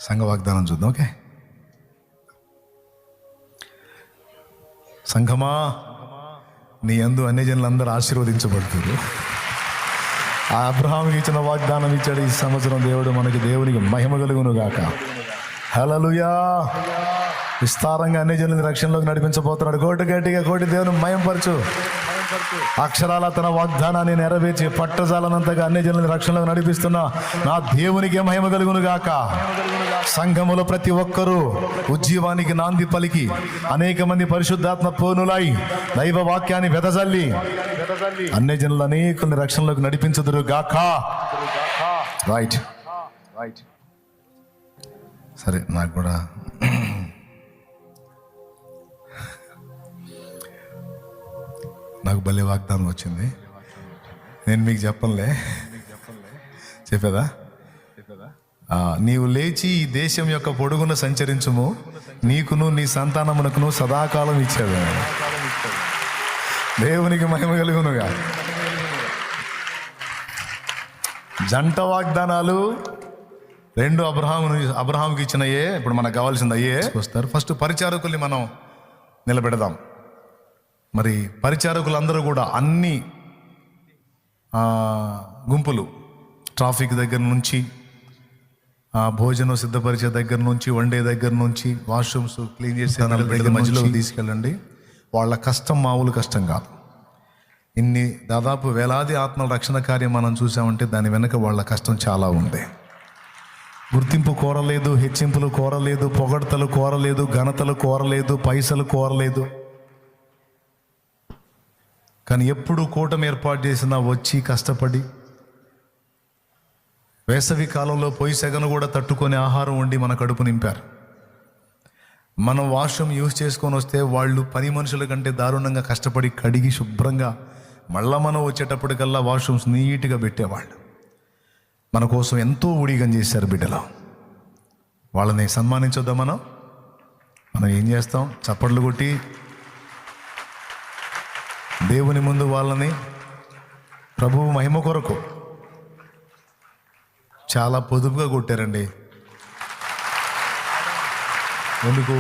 సంఘ వాగ్దానం చూద్దాం. ఓకే, సంఘమా నీ యందు అన్యజనులందరూ ఆశీర్వదించబడుతున్నారు. ఆ అబ్రహాముకి ఇచ్చిన వాగ్దానం ఇచ్చాడు. ఈ సంవత్సరం దేవునికి మహిమ కలుగును గాక. హల్లెలూయా. విస్తారంగా అన్యజనుల రక్షణలోకి నడిపించబోతున్నాడు. కోటి గట్టిగా కోటి దేవుని మహిమపరచు. అక్షరాల తన వాగ్దానాన్ని నెరవేర్చి పట్టజాలనంతగా అన్యజనుల రక్షణలోకి నడిపిస్తున్న నా దేవునికి మహిమ కలుగును గాక. సంఘములో ప్రతి ఒక్కరూ ఉజ్జీవానికి నాంది పలికి అనేక మంది పరిశుద్ధాత్మ పూనులై దైవ వాక్యాన్ని వెదజల్లి అన్యజనులు అనేకుల్ని రక్షణలోకి నడిపించుదురు గాక. రైట్ రైట్ సరే, నాకు కూడా నాకు భలే వాగ్దానం వచ్చింది. నేను మీకు చెప్పలే, చెప్పేదా? నీవు లేచి ఈ దేశం యొక్క పొడుగున సంచరించుము, నీకును నీ సంతానమునకును సదాకాలం ఇచ్చాడు. దేవునికి మహిమ కలుగునుగా. జంట వాగ్దానాలు రెండు అబ్రహాముకి ఇచ్చినయే. ఇప్పుడు మనకు కావాల్సింది అయ్యే వస్తారు. ఫస్ట్ పరిచారకుల్ని మనం నిలబెడదాం. మరి పరిచారకులందరూ కూడా అన్ని గుంపులు, ట్రాఫిక్ దగ్గర నుంచి, భోజనం సిద్ధపరిచే దగ్గర నుంచి, వండే దగ్గర నుంచి, వాష్రూమ్స్ క్లీన్ చేసే మధ్యలో తీసుకెళ్ళండి. వాళ్ళ కష్టం మామూలు కష్టం కాదు. ఇన్ని దాదాపు వేలాది ఆత్మల రక్షణ కార్యం మనం చూసామంటే దాని వెనక వాళ్ళ కష్టం చాలా ఉంది. గుర్తింపు కోరలేదు, హెచ్చింపులు కోరలేదు, పొగడ్తలు కోరలేదు, ఘనతలు కోరలేదు, పైసలు కోరలేదు. కానీ ఎప్పుడు కూటమి ఏర్పాటు చేసినా వచ్చి కష్టపడి వేసవి కాలంలో పొయ్యి సెగను కూడా తట్టుకొని ఆహారం వండి మన కడుపు నింపారు. మనం వాష్రూమ్ యూజ్ చేసుకొని వస్తే వాళ్ళు పని మనుషుల కంటే దారుణంగా కష్టపడి కడిగి శుభ్రంగా మళ్ళా మనం వచ్చేటప్పటికల్లా వాష్రూమ్స్ నీట్గా పెట్టేవాళ్ళు. మన కోసం ఎంతో ఊడిగం చేశారు బిడ్డలు. వాళ్ళని సన్మానించొద్దా? మనం ఏం చేస్తాం? చప్పట్లు కొట్టి దేవుని ముందు వాళ్ళని ప్రభువు మహిమ కొరకు చాలా పొదుపుగా కొట్టారండి. ఎందుకు?